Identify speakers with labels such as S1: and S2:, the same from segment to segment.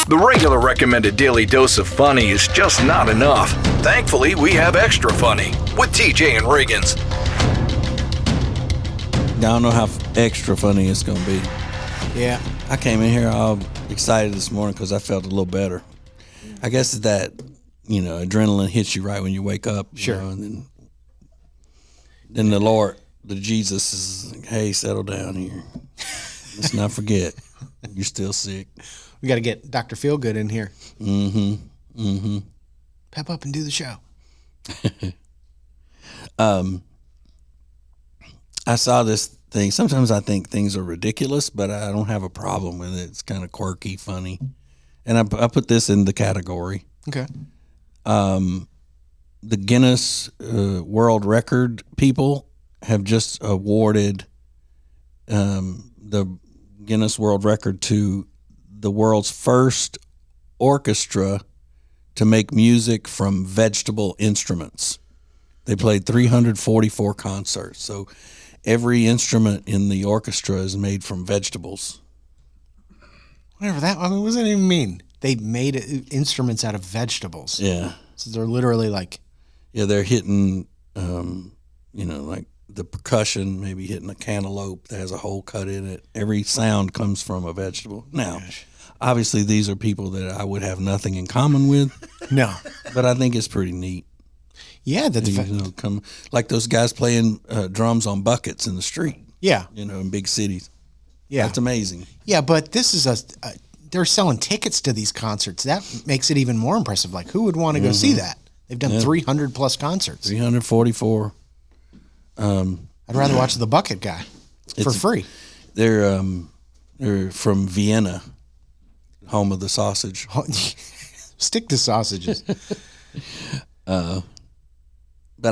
S1: The regular recommended daily dose of funny is just not enough. Thankfully, we have extra funny with TJ and Riggins.
S2: I don't know how extra funny it's going to be.
S3: Yeah.
S2: I came in here all excited this morning because I felt a little better. I guess it's that, adrenaline hits you right when you wake up.
S3: Sure.
S2: And then the Lord, the Jesus is like, hey, settle down here. Let's not forget, you're still sick.
S3: We got to get Dr. Feelgood in here. Pep up and do the show.
S2: I saw this thing. Sometimes I think things are ridiculous, but I don't have a problem with it. It's kind of quirky, funny. And I put this in the category.
S3: Okay.
S2: The Guinness World Record people have just awarded the Guinness World Record to the world's first orchestra to make music from vegetable instruments. They played 344 concerts. So every instrument in the orchestra is made from vegetables.
S3: Whatever that, what does that even mean? They made instruments out of vegetables.
S2: Yeah.
S3: So they're literally like.
S2: Yeah, they're hitting, like the percussion, maybe hitting a cantaloupe that has a hole cut in it. Every sound comes from a vegetable. Now, obviously, these are people that I would have nothing in common with.
S3: No.
S2: But I think it's pretty neat.
S3: Yeah, that's
S2: come like those guys playing drums on buckets in the street.
S3: Yeah,
S2: in big cities.
S3: Yeah,
S2: that's amazing.
S3: Yeah, but this is they're selling tickets to these concerts. That makes it even more impressive. Like, who would want to go see that? They've done 300 plus concerts.
S2: 344.
S3: I'd rather watch the bucket guy for free.
S2: They're from Vienna, home of the sausage.
S3: Stick to sausages.
S2: But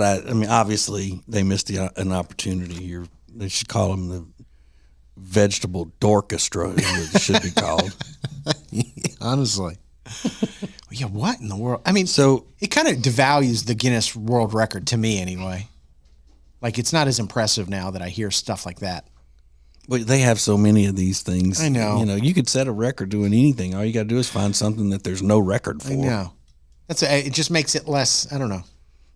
S2: I mean, obviously, they missed an opportunity here. They should call them the Vegetable Dorchestra, is what it should be called.
S3: Honestly. Yeah, what in the world? I mean,
S2: so
S3: it kind of devalues the Guinness World Record to me anyway. Like, it's not as impressive now that I hear stuff like that.
S2: But they have so many of these things.
S3: I know.
S2: You could set a record doing anything. All you got to do is find something that there's no record for.
S3: I know. It just makes it less, I don't know.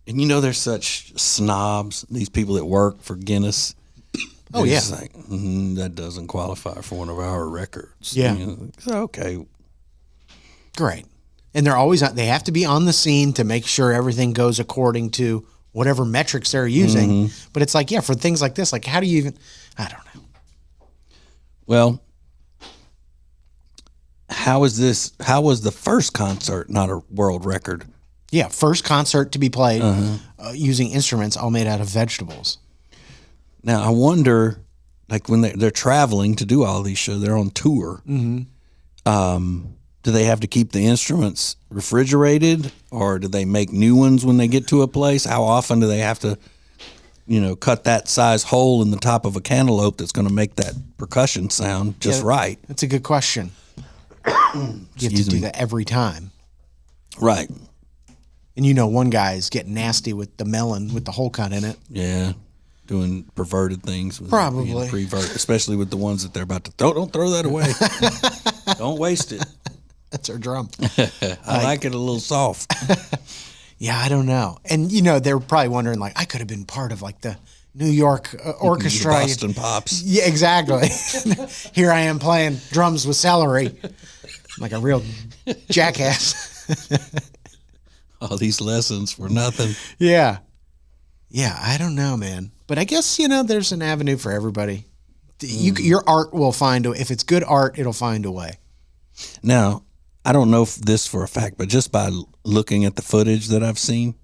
S2: And they're such snobs, these people that work for Guinness.
S3: Oh, yeah.
S2: It's like, that doesn't qualify for one of our records.
S3: Yeah.
S2: Okay.
S3: Great. And they have to be on the scene to make sure everything goes according to whatever metrics they're using. But it's like, for things like this, like, how do you even, I don't know.
S2: Well, how was the first concert not a world record?
S3: Yeah, first concert to be played using instruments all made out of vegetables.
S2: Now, I wonder, like when they're traveling to do all these shows, they're on tour. Do they have to keep the instruments refrigerated, or do they make new ones when they get to a place? How often do they have to, cut that size hole in the top of a cantaloupe that's going to make that percussion sound just right?
S3: That's a good question. You have to do that every time.
S2: Right.
S3: And one guy's getting nasty with the melon with the hole cut in it.
S2: Yeah. Doing perverted things.
S3: Probably.
S2: Especially with the ones that they're about to throw. Don't throw that away. Don't waste it.
S3: That's our drum.
S2: I like it a little soft.
S3: Yeah, I don't know. And, they're probably wondering, like, I could have been part of, like, the New York orchestra.
S2: The Boston Pops.
S3: Yeah, exactly. Here I am playing drums with celery. Like a real jackass.
S2: All these lessons for nothing.
S3: Yeah. Yeah, I don't know, man. But I guess, there's an avenue for everybody. Your art will if it's good art, it'll find a way.
S2: Now, I don't know this for a fact, but just by looking at the footage that I've seen,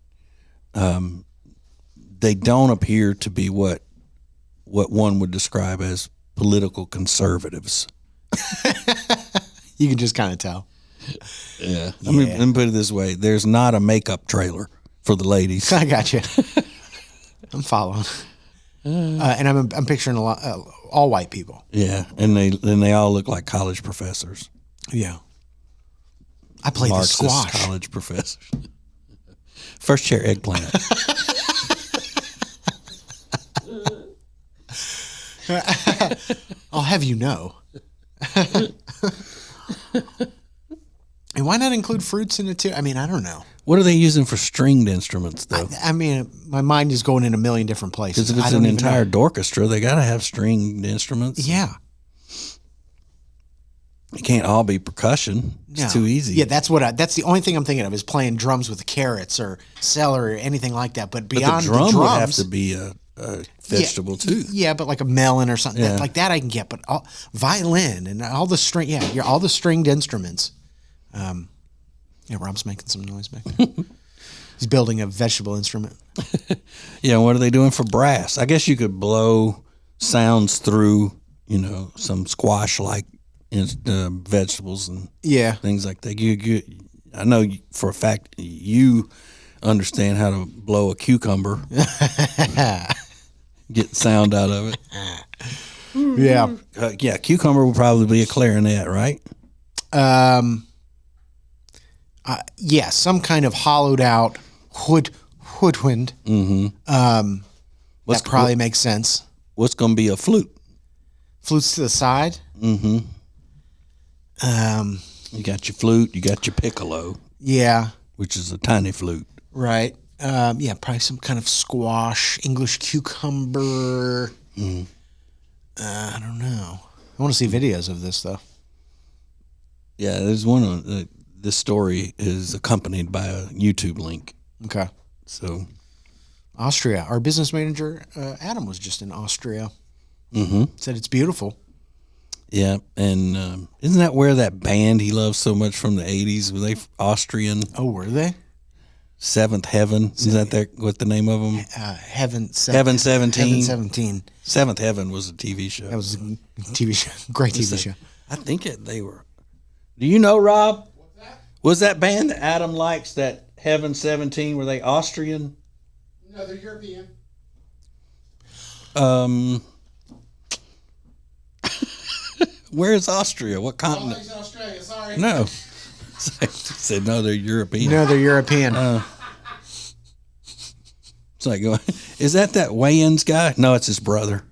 S2: they don't appear to be what one would describe as political conservatives.
S3: You can just kind of tell.
S2: Yeah. Let me put it this way. There's not a makeup trailer for the ladies.
S3: I got you. I'm following. And I'm picturing a lot all white people.
S2: Yeah, and they all look like college professors.
S3: Yeah. I played
S2: Marxist
S3: the squash.
S2: College professors. First chair eggplant.
S3: I'll have you know. And why not include fruits in it too? I mean, I don't know.
S2: What are they using for stringed instruments, though?
S3: I mean, my mind is going in a million different places.
S2: Because if it's an entire orchestra, they got to have stringed instruments.
S3: Yeah.
S2: It can't all be percussion. It's too easy.
S3: Yeah, that's the only thing I'm thinking of is playing drums with carrots or celery or anything like that. But beyond
S2: the drum
S3: the drums,
S2: would have to be a vegetable too.
S3: Yeah, but like a melon or something like that I can get. But violin and all the all the stringed instruments. Yeah, Rob's making some noise back there. He's building a vegetable instrument.
S2: Yeah, what are they doing for brass? I guess you could blow sounds through, some squash-like vegetables and things like that. I know for a fact you understand how to blow a cucumber. Get sound out of it.
S3: Yeah.
S2: Yeah, cucumber would probably be a clarinet, right?
S3: Yeah, some kind of hollowed out woodwind. Mm-hmm. That probably makes sense.
S2: What's going to be a flute?
S3: Flutes to the side?
S2: Mm-hmm. You got your flute, you got your piccolo.
S3: Yeah.
S2: Which is a tiny flute.
S3: Right. Yeah, probably some kind of squash, English cucumber. Mm. I don't know. I want to see videos of this, though.
S2: Yeah, there's one on this story is accompanied by a YouTube link.
S3: Okay.
S2: So,
S3: Austria. Our business manager, Adam, was just in Austria.
S2: Mm-hmm.
S3: Said it's beautiful.
S2: Yeah, and isn't that where that band he loves so much from the 80s, were they Austrian?
S3: Oh, were they?
S2: Seventh Heaven, is that what the name of them?
S3: Heaven 17.
S2: Heaven 17. Seventh Heaven was a TV show.
S3: That was a TV show. Great TV show.
S2: I think they were. Do you know, Rob? What's that? Was that band that Adam likes, that Heaven 17, were they Austrian?
S4: No, they're European.
S2: Where is Austria? What continent?
S4: Oh, Australia, sorry.
S2: No. Said no, they're European.
S3: No, they're European.
S2: It's like, is that Wayans guy? No, it's his brother.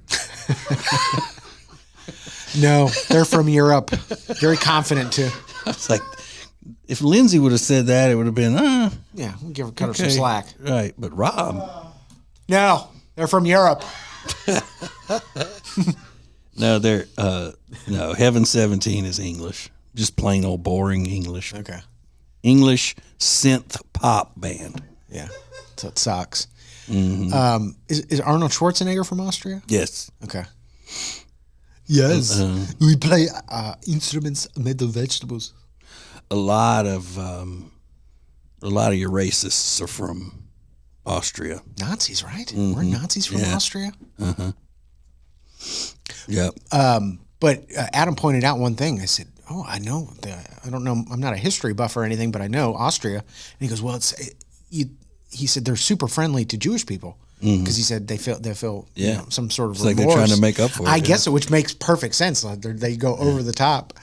S3: No, they're from Europe. Very confident too.
S2: I was like, if Lindsay would have said that, it would have been,
S3: yeah, we'll cut her some slack.
S2: Right, but Rob.
S3: No, they're from Europe.
S2: No, they're no. Heaven 17 is English, just plain old boring English.
S3: Okay.
S2: English synth pop band.
S3: Yeah, so it sucks.
S2: Mm-hmm.
S3: Is Arnold Schwarzenegger from Austria?
S2: Yes.
S3: Okay. Yes, we play instruments made of vegetables.
S2: A lot of your racists are from Austria.
S3: Nazis, right?
S2: Mm-hmm.
S3: We're Nazis from Austria.
S2: Uh-huh. Yep.
S3: But Adam pointed out one thing. I said, "Oh, I know. I don't know. I'm not a history buff or anything, but I know Austria." And he goes, "Well, he said they're super friendly to Jewish people because he said they feel some sort of
S2: it's like
S3: remorse.
S2: they're trying to make up for it.
S3: I guess so, which makes perfect sense. Like they go over the top.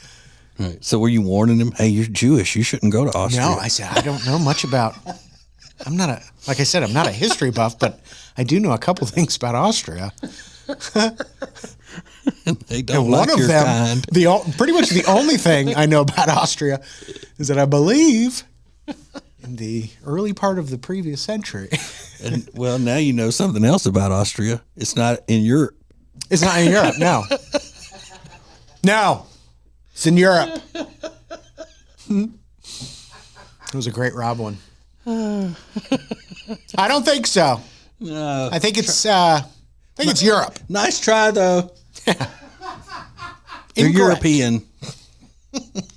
S2: Right. So were you warning him? Hey, you're Jewish. You shouldn't go to Austria.
S3: No, I said I don't know much about. I'm not a history buff, but I do know a couple things about Austria.
S2: They don't
S3: And
S2: like
S3: one of
S2: your
S3: them,
S2: kind.
S3: pretty much the only thing I know about Austria is that I believe in the early part of the previous century.
S2: And, well, now you know something else about Austria. It's not in Europe.
S3: It's not in Europe, no. No, it's in Europe. It was a great Rob one. I don't think so.
S2: No.
S3: I think it's Europe.
S2: Nice try, though. They're
S3: Incorrect.
S2: European.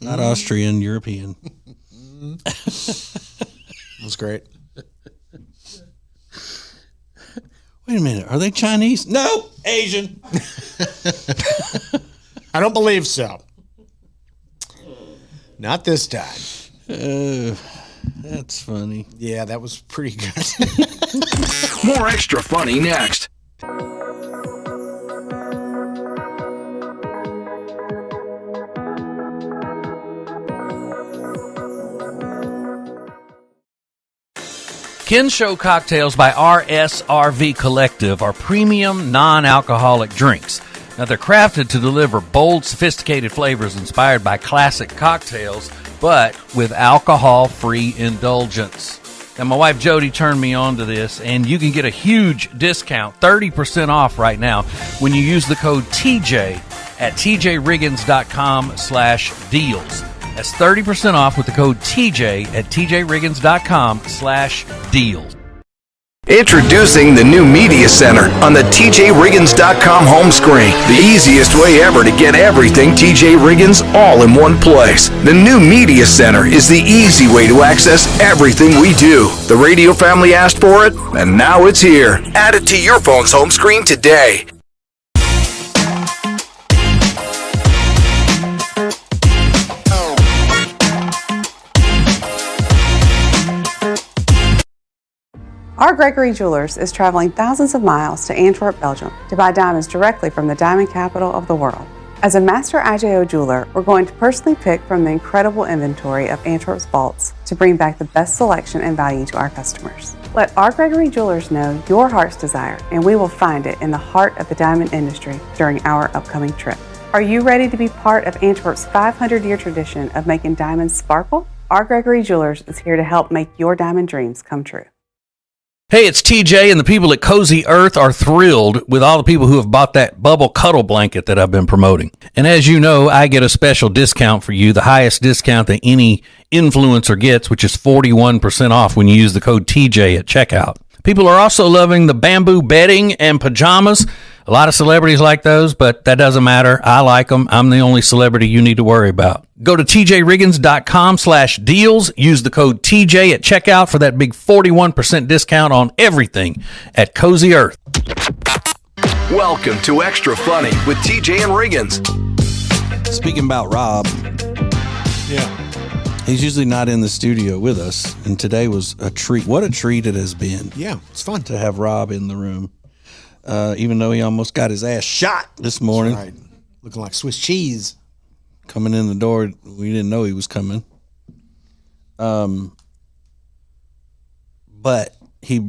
S2: Not Austrian, European.
S3: That was great.
S2: Wait a minute. Are they Chinese? No, Asian.
S3: I don't believe so. Not this time.
S2: That's funny.
S3: Yeah, that was pretty good.
S1: More extra funny next.
S5: Ken Show Cocktails by RSRV Collective are premium non-alcoholic drinks. Now, they're crafted to deliver bold, sophisticated flavors inspired by classic cocktails, but with alcohol-free indulgence. Now, my wife Jody turned me on to this, and you can get a huge discount, 30% off right now, when you use the code TJ at tjriggins.com/deals. That's 30% off with the code TJ at tjriggins.com/deals.
S1: Introducing the new Media Center on the TJRiggins.com home screen. The easiest way ever to get everything TJ Riggins all in one place. The new Media Center is the easy way to access everything we do. The radio family asked for it, and now it's here. Add it to your phone's home screen today.
S6: R. Gregory Jewelers is traveling thousands of miles to Antwerp, Belgium to buy diamonds directly from the diamond capital of the world. As a master IJO jeweler, we're going to personally pick from the incredible inventory of Antwerp's vaults to bring back the best selection and value to our customers. Let R. Gregory Jewelers know your heart's desire, and we will find it in the heart of the diamond industry during our upcoming trip. Are you ready to be part of Antwerp's 500-year tradition of making diamonds sparkle? R. Gregory Jewelers is here to help make your diamond dreams come true.
S5: Hey, it's TJ, and the people at Cozy Earth are thrilled with all the people who have bought that bubble cuddle blanket that I've been promoting. And as you know, I get a special discount for you, the highest discount that any influencer gets, which is 41% off when you use the code TJ at checkout. People are also loving the bamboo bedding and pajamas. A lot of celebrities like those, but that doesn't matter. I like them. I'm the only celebrity you need to worry about. Go to tjriggins.com/deals. Use the code TJ at checkout for that big 41% discount on everything at Cozy Earth.
S1: Welcome to Extra Funny with TJ and Riggins.
S2: Speaking about Rob,
S3: Yeah.
S2: he's usually not in the studio with us, and today was a treat. What a treat it has been
S3: Yeah, it's fun.
S2: to have Rob in the room, even though he almost got his ass shot this morning.
S3: Right. Looking like Swiss cheese.
S2: Coming in the door, we didn't know he was coming. But he,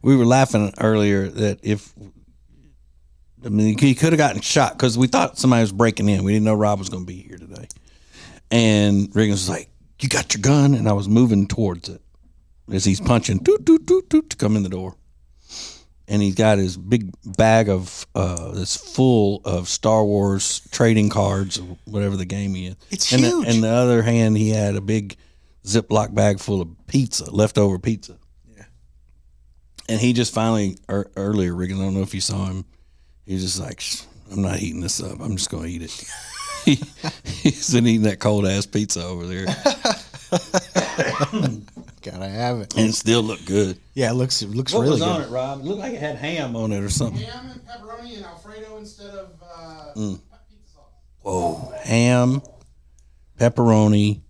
S2: we were laughing earlier that he could have gotten shot because we thought somebody was breaking in. We didn't know Rob was going to be here today. And Riggins was like, "You got your gun?" And I was moving towards it as he's punching, toot, toot, toot, toot, to come in the door. And he's got his big bag of that's full of Star Wars trading cards, or whatever the game he is.
S3: It's
S2: and
S3: huge.
S2: And the other hand, he had a big Ziploc bag full of pizza, leftover pizza.
S3: Yeah.
S2: And he just finally, earlier, Riggins, I don't know if you saw him, he's just like, "I'm not eating this up. I'm just going to eat it." He's been eating that cold ass pizza over there,
S3: Gotta have it.
S2: and it still looked good.
S3: Yeah, it looks
S2: What
S3: really
S2: was
S3: good.
S2: on it, Rob? It looked like it had ham on it or something.
S4: Ham and pepperoni and Alfredo instead of pizza sauce.
S2: Whoa, ham, pepperoni,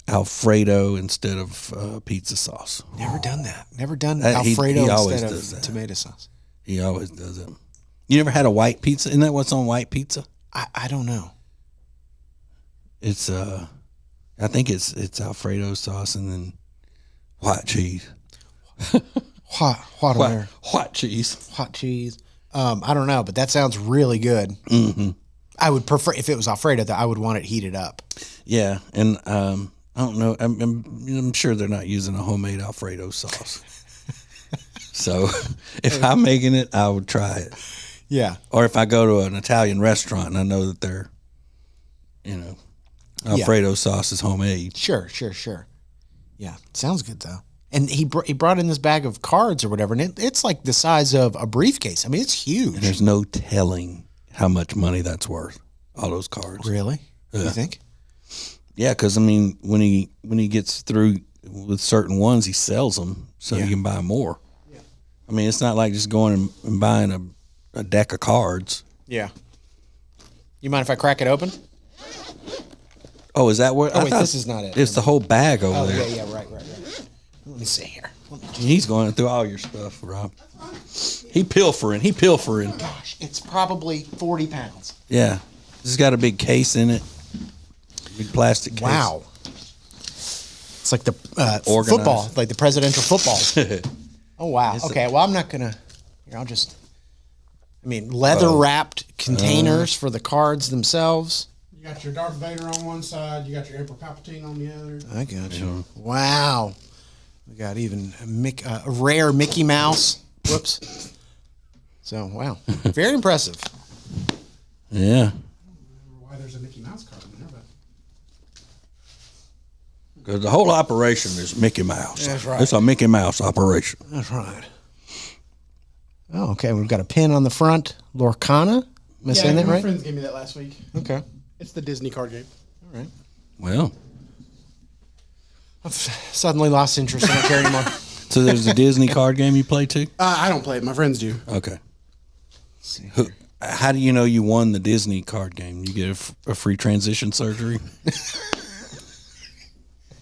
S2: Alfredo instead of pizza sauce.
S3: Never done that. Never done
S2: He
S3: Alfredo
S2: always
S3: instead
S2: does
S3: of
S2: that.
S3: tomato sauce.
S2: He always does it. You never had a white pizza? Isn't that what's on white pizza?
S3: I don't know.
S2: It's I think it's Alfredo sauce and then white cheese.
S3: What on there?
S2: White cheese.
S3: Hot cheese. I don't know, but that sounds really good.
S2: Mm-hmm.
S3: I would prefer if it was Alfredo that I would want it heated up.
S2: Yeah, and I don't know. I'm sure they're not using a homemade Alfredo sauce. So if I'm making it, I would try it.
S3: Yeah.
S2: Or if I go to an Italian restaurant and I know that they're, Alfredo sauce is homemade.
S3: Sure. Yeah, sounds good though. And he brought in this bag of cards or whatever, and it's like the size of a briefcase. I mean, it's huge.
S2: And there's no telling how much money that's worth. All those cards.
S3: Really?
S2: Yeah.
S3: You think?
S2: Yeah, because I mean, when he gets through with certain ones, he sells them so
S3: Yeah.
S2: you can buy more. Yeah. I mean, it's not like just going and buying a deck of cards.
S3: Yeah. You mind if I crack it open?
S2: Oh, is that what?
S3: Oh,
S2: I
S3: wait,
S2: thought
S3: this is not it.
S2: It's the whole bag over
S3: Oh,
S2: there.
S3: yeah, right. Let me see here.
S2: He's going through all your stuff, Rob. He pilfering.
S3: Gosh, it's probably 40 pounds.
S2: Yeah. This has got a big case in it. Big plastic case.
S3: Wow. It's like the
S2: Organized.
S3: football, like the presidential football. Oh, wow. Okay, well, I'm not going to. Here, I'll just. I mean, leather wrapped containers for the cards themselves.
S4: You got your Darth Vader on one side. You got your Emperor Palpatine on the other.
S3: I got you. Wow. We got even a rare Mickey Mouse. Whoops. So, wow. Very impressive.
S2: Yeah.
S4: I don't remember why there's a Mickey Mouse card in there, but
S2: Because the whole operation is Mickey Mouse.
S3: That's right.
S2: It's a Mickey Mouse operation.
S3: That's right. Oh, okay. We've got a pin on the front. Lorcana. Am I saying that
S4: my
S3: right?
S4: friends gave me that last week.
S3: Okay.
S4: It's the Disney card game.
S3: All right.
S2: Well,
S3: I've suddenly lost interest. I don't care anymore.
S2: so there's a Disney card game you play too?
S4: I don't play it. My friends do.
S2: Okay. How do you know you won the Disney card game? You get a free transition surgery?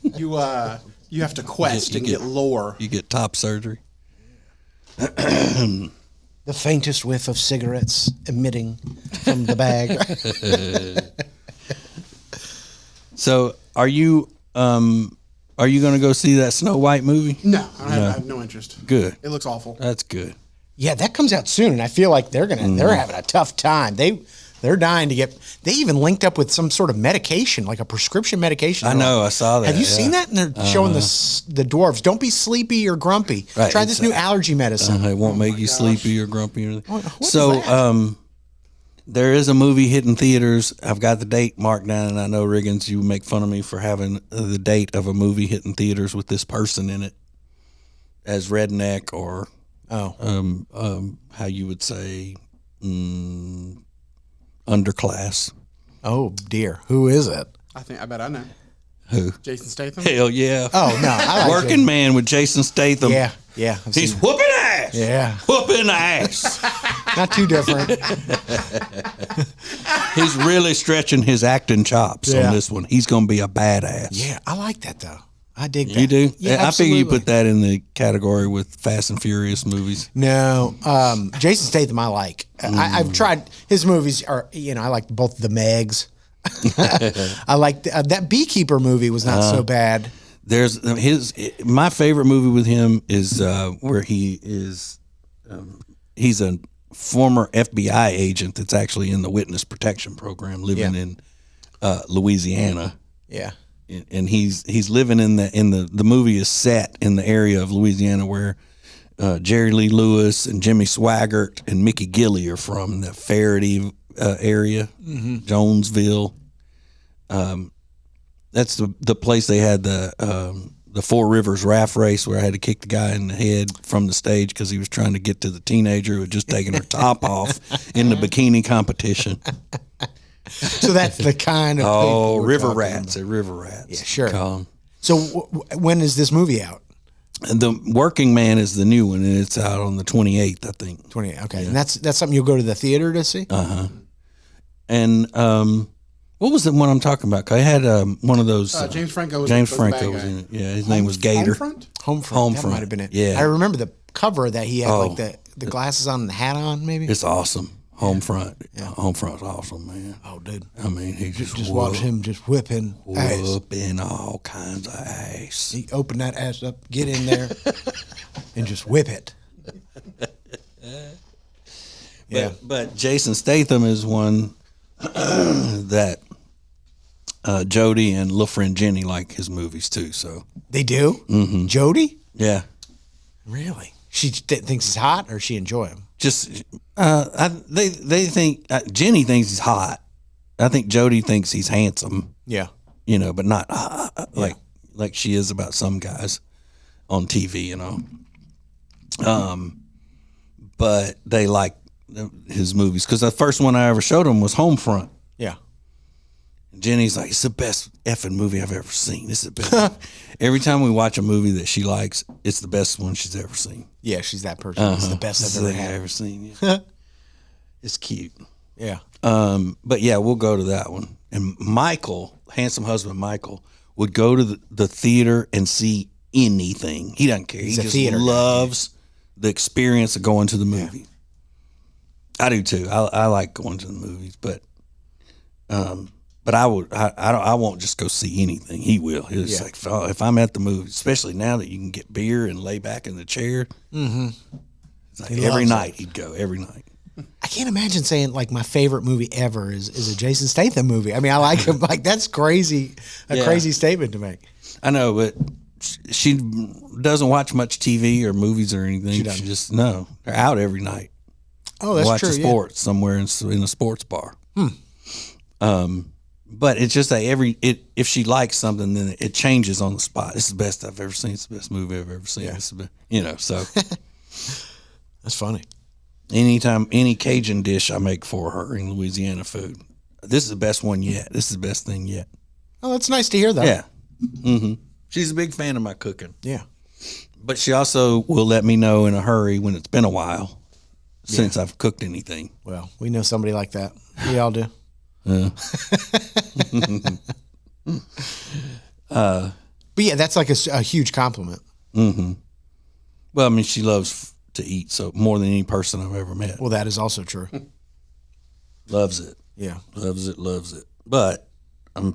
S4: You have to quest and get lore.
S2: You get top surgery?
S3: The faintest whiff of cigarettes emitting from the bag.
S2: So are you going to go see that Snow White movie?
S4: No, I have no interest.
S2: Good.
S4: It looks awful.
S2: That's good.
S3: Yeah, that comes out soon, and I feel like they're having a tough time. They're dying to get. They even linked up with some sort of medication, like a prescription medication.
S2: I know. I saw that.
S3: Have you
S2: yeah.
S3: seen that? And they're showing the dwarves. Don't be sleepy or grumpy.
S2: Right,
S3: Try this new allergy medicine.
S2: It won't make you sleepy or grumpy or anything.
S3: What is
S2: So,
S3: that?
S2: there is a movie hitting theaters. I've got the date marked down, and I know Riggins, you make fun of me for having the date of a movie hitting theaters with this person in it as redneck or how you would say underclass.
S3: Oh dear, who is it?
S4: I bet I know.
S2: Who?
S4: Jason Statham.
S2: Hell yeah.
S3: Oh no, I like
S2: Working man with Jason Statham.
S3: Yeah, yeah. I've
S2: He's
S3: seen-
S2: whooping ass.
S3: Yeah.
S2: Whooping ass.
S3: not too different.
S2: He's really stretching his acting chops
S3: Yeah.
S2: on this one. He's going to be a badass.
S3: Yeah, I like that though. I dig that.
S2: You do?
S3: Yeah,
S2: I figure you
S3: absolutely.
S2: put that in the category with Fast and Furious movies.
S3: No, Jason Statham I like. I've tried his movies. I like both the Megs. I like that Beekeeper movie was not so bad.
S2: There's my favorite movie with him is where he is. He's a former FBI agent that's actually in the witness protection program, living in Louisiana.
S3: Yeah.
S2: And he's living in the movie is set in the area of Louisiana where Jerry Lee Lewis and Jimmy Swaggart and Mickey Gilley are from, the Faraday area, Jonesville. That's the place they had the Four Rivers raft race where I had to kick the guy in the head from the stage because he was trying to get to the teenager who had just taken her top off in the bikini competition.
S3: So that's the kind of people we're
S2: river
S3: talking
S2: rats.
S3: about.
S2: They're river rats.
S3: Yeah, sure.
S2: Call 'em.
S3: So when is this movie out?
S2: And the Working Man is the new one, and it's out on the 28th, I think.
S3: 28. Okay, and that's something you'll go to the theater to see.
S2: And what was the one I'm talking about? 'Cause I had one of those.
S4: James Franco. Was
S2: James
S4: the bad
S2: Franco was
S4: guy.
S2: in it. Yeah, his name was Gator.
S4: Homefront?
S3: Homefront. That
S2: Homefront.
S3: might have been it.
S2: Yeah.
S3: I remember the cover that he had like the glasses on and the hat on. Maybe.
S2: It's awesome. Homefront. Homefront's awesome, man.
S3: Oh, dude.
S2: I mean, he just
S3: Watch him just whipping ass.
S2: whooping all kinds of ass.
S3: He open that ass up, get in there, and just whip it. Yeah.
S2: But Jason Statham is one that Jody and little friend Jenny like his movies too. So
S3: They do? Mm-hmm. Jody?
S2: yeah,
S3: Really? She thinks he's hot or she enjoy him?
S2: just they think Jenny thinks he's hot. I think Jody thinks he's handsome.
S3: Yeah.
S2: But not like she is about some guys on TV. But they like his movies because the first one I ever showed them was Homefront.
S3: Yeah.
S2: Jenny's like, it's the best effing movie I've ever seen. This is the best. Every time we watch a movie that she likes, it's the best one she's ever seen.
S3: Yeah, she's that person. It's the best
S2: This
S3: I've
S2: is
S3: ever
S2: the
S3: had.
S2: ever seen. Yeah. It's cute.
S3: Yeah.
S2: But yeah, we'll go to that one. And Michael, handsome husband Michael, would go to the theater and see anything. He doesn't care.
S3: He's
S2: he
S3: a
S2: just
S3: theater guy.
S2: loves the experience of going to the movie. I do too. I like going to the movies, but I won't just go see anything. He will. It's like if I'm at the movie, especially now that you can get beer and lay back in the chair. Mm-hmm. It's like every
S3: loves
S2: night he'd go. Every night.
S3: I can't imagine saying like my favorite movie ever is a Jason Statham movie. I mean, I like him. Like that's crazy, crazy statement to make.
S2: I know, but she doesn't watch much TV or movies or anything. She just they're out every night.
S3: Oh, that's
S2: watch
S3: true.
S2: Watch the sports somewhere in a sports bar. But it's just that if she likes something, then it changes on the spot. This is the best I've ever seen. It's the best movie I've ever seen. Yeah. So
S3: that's funny.
S2: Anytime, any Cajun dish I make for her in Louisiana food, this is the best one yet. This is the best thing yet.
S3: Oh, that's nice to hear that.
S2: Yeah. Mm-hmm. She's a big fan of my cooking.
S3: Yeah.
S2: But she also will let me know in a hurry when it's been a while since I've cooked anything.
S3: Well, we know somebody like that. We all do. But yeah, that's like a huge compliment.
S2: Mm-hmm. Well, I mean, she loves to eat, so more than any person I've ever met.
S3: Well, that is also true.
S2: Loves it.
S3: Yeah.
S2: Loves it. But I'll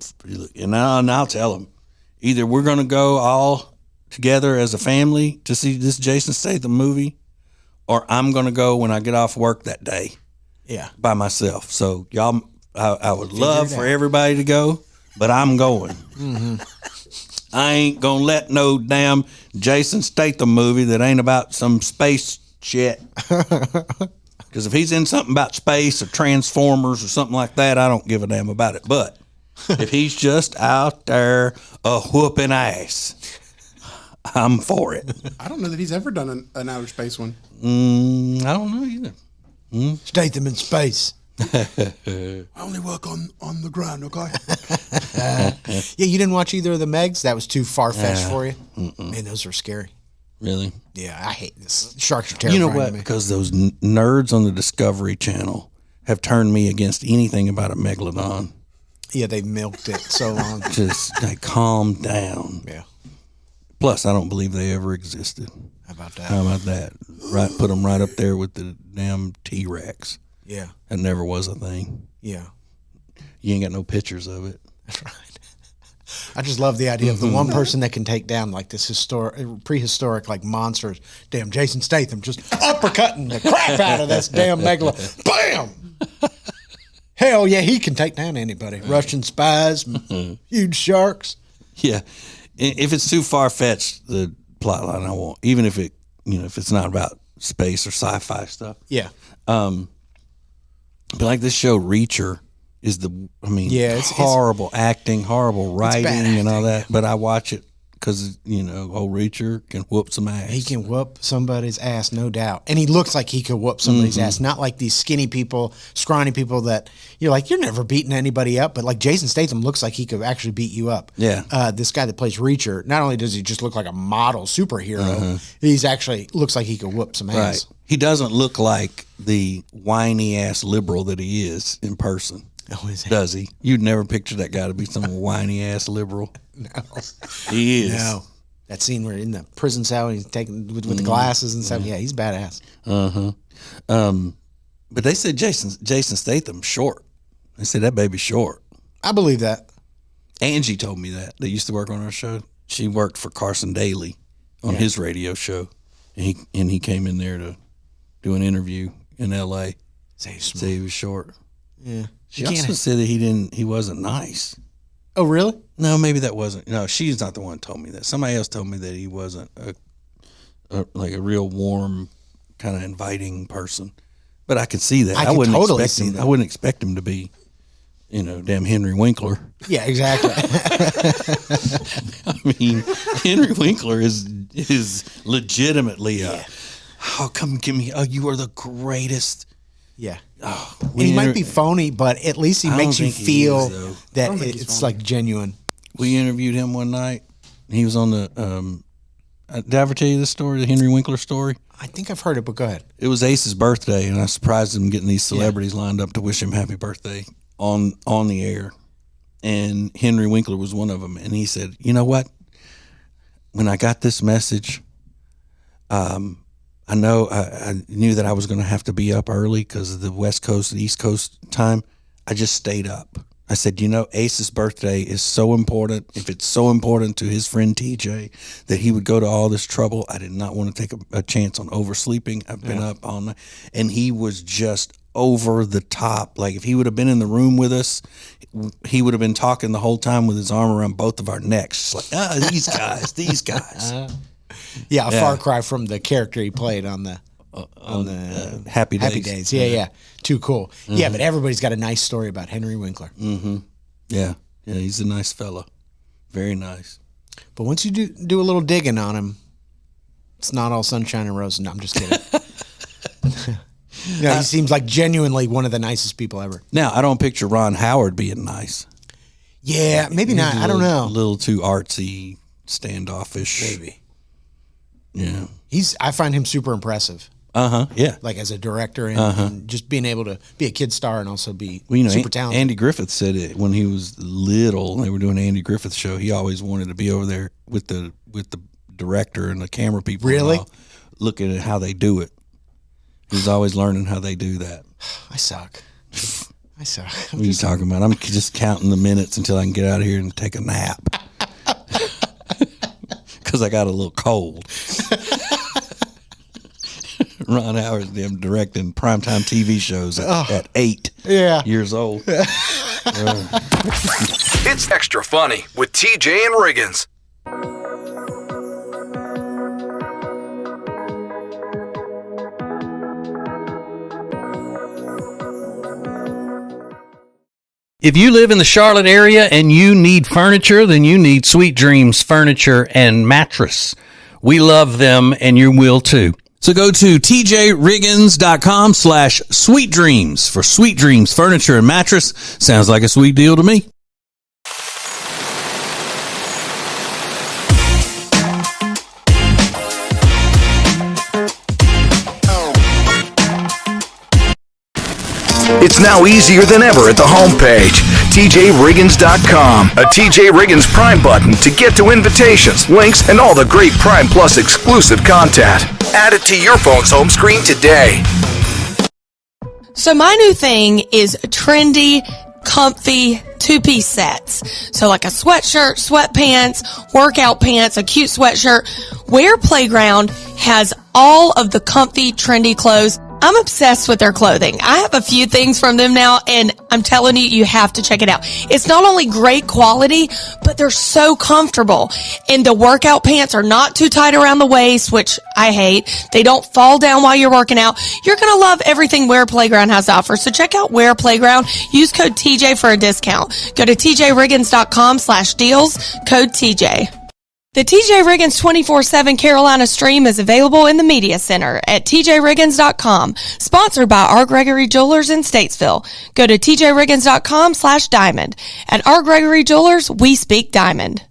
S2: tell them, either we're going to go all together as a family to see this Jason Statham movie, or I'm going to go when I get off work that day.
S3: Yeah.
S2: By myself. So y'all, I would love for everybody to go, but I'm going. Mm-hmm. I ain't going to let no damn Jason Statham movie that ain't about some space shit. Because if he's in something about space or Transformers or something like that, I don't give a damn about it. But if he's just out there whooping ass, I'm for it.
S4: I don't know that he's ever done an outer space one.
S2: I don't know either.
S3: Statham in space.
S4: I only work on the ground, okay?
S3: Yeah, you didn't watch either of the Megs? That was too far-fetched for you? Man, those are scary.
S2: Really?
S3: Yeah, I hate this. Sharks are terrifying.
S2: You know what? Because those nerds on the Discovery Channel have turned me against anything about a megalodon.
S3: Yeah, they milked it so long.
S2: Just like, calm down.
S3: Yeah.
S2: Plus, I don't believe they ever existed.
S3: How about that?
S2: Right, put them right up there with the damn T-Rex.
S3: Yeah.
S2: That never was a thing.
S3: Yeah.
S2: You ain't got no pictures of it.
S3: That's right. I just love the idea of the one person that can take down like this prehistoric like monsters. Damn, Jason Statham just uppercutting the crap out of this damn megalodon. Bam! Hell yeah, he can take down anybody. Russian spies, huge sharks.
S2: Yeah. If it's too far-fetched, the plot line I won't. Even if if it's not about space or sci-fi stuff.
S3: Yeah.
S2: But like this show, Reacher, is it's horrible acting, horrible writing, and all that. But I watch it because old Reacher can whoop some ass.
S3: He can whoop somebody's ass, no doubt. And he looks like he could whoop somebody's ass, not like these skinny people, scrawny people that you're like, you're never beating anybody up. But like Jason Statham looks like he could actually beat you up.
S2: Yeah.
S3: This guy that plays Reacher, not only does he just look like a model superhero, he's actually looks like he could whoop some ass.
S2: Right. He doesn't look like the whiny ass liberal that he is in person.
S3: Oh, is he?
S2: Does he? You'd never picture that guy to be some whiny ass liberal.
S3: No.
S2: He is.
S3: No. That scene where in the prison cell he's taking with the glasses and stuff. Yeah, he's badass.
S2: But they said Jason Statham's short. They said that baby's short.
S3: I believe that.
S2: Angie told me that. They used to work on our show. She worked for Carson Daly on his radio show, and he came in there to do an interview in L.A. Say he was short.
S3: Yeah.
S2: She also said that he wasn't nice.
S3: Oh, really?
S2: No, maybe that wasn't. No, she's not the one who told me that. Somebody else told me that he wasn't a real warm, kind of inviting person. But I could see that. I wouldn't expect him to be, damn Henry Winkler.
S3: Yeah, exactly.
S2: I mean, Henry Winkler is legitimately come give me. Oh, you are the greatest.
S3: Yeah. Oh, and he might be phony, but at least he makes you feel that it's like genuine.
S2: We interviewed him one night. He was on the. Did I ever tell you this story, the Henry Winkler story?
S3: I think I've heard it, but go ahead.
S2: It was Ace's birthday, and I surprised him getting these celebrities lined up to wish him happy birthday on the air. And Henry Winkler was one of them. And he said, "You know what? When I got this message, I knew that I was going to have to be up early because of the West Coast and East Coast time. I just stayed up I said, Ace's birthday is so important. If it's so important to his friend TJ that he would go to all this trouble, I did not want to take a chance on oversleeping. I've been up all night. And he was just over the top. Like, if he would have been in the room with us, he would have been talking the whole time with his arm around both of our necks. Just like, these guys.
S3: A far cry from the character he played on the
S2: Happy Days.
S3: Happy Days. Yeah. Too cool. Mm-hmm. Yeah, but everybody's got a nice story about Henry Winkler.
S2: Mm-hmm. Yeah, he's a nice fella. Very nice.
S3: But once you do a little digging on him, it's not all sunshine and roses. No, I'm just kidding. He seems like genuinely one of the nicest people ever.
S2: Now, I don't picture Ron Howard being nice.
S3: Yeah, maybe not. I don't know.
S2: A little too artsy, standoffish.
S3: Maybe.
S2: Yeah.
S3: I find him super impressive.
S2: Yeah.
S3: Like as a director and just being able to be a kid star and also be super talented.
S2: Andy Griffith said it when he was little. They were doing an Andy Griffith show. He always wanted to be over there with the director and the camera people.
S3: Really?
S2: Looking at how they do it. He's always learning how they do that.
S3: I suck.
S2: What are you talking about? I'm just counting the minutes until I can get out of here and take a nap. Because I got a little cold. Ron Howard's them directing primetime TV shows at 8 years old.
S1: It's Extra Funny with TJ and Riggins.
S5: If you live in the Charlotte area and you need furniture, then you need Sweet Dreams Furniture and Mattress. We love them, and you will too. So go to tjriggins.com/sweetdreams for Sweet Dreams Furniture and Mattress. Sounds like a sweet deal to me.
S1: It's now easier than ever at the homepage, TJRiggins.com. A TJ Riggins Prime button to get to invitations, links, and all the great Prime Plus exclusive content. Add it to your phone's home screen today.
S7: So my new thing is trendy, comfy two-piece sets. So like a sweatshirt, sweatpants, workout pants, a cute sweatshirt. Wear Playground has all of the comfy, trendy clothes. I'm obsessed with their clothing. I have a few things from them now, and I'm telling you, you have to check it out. It's not only great quality, but they're so comfortable. And the workout pants are not too tight around the waist, which I hate. They don't fall down while you're working out. You're going to love everything Wear Playground has to offer. So check out Wear Playground. Use code TJ for a discount. Go to tjriggins.com/deals, code TJ. The TJ Riggins 24/7 Carolina stream is available in the Media Center at tjriggins.com. Sponsored by R. Gregory Jewelers in Statesville. Go to tjriggins.com/diamond. At R. Gregory Jewelers, we speak diamond.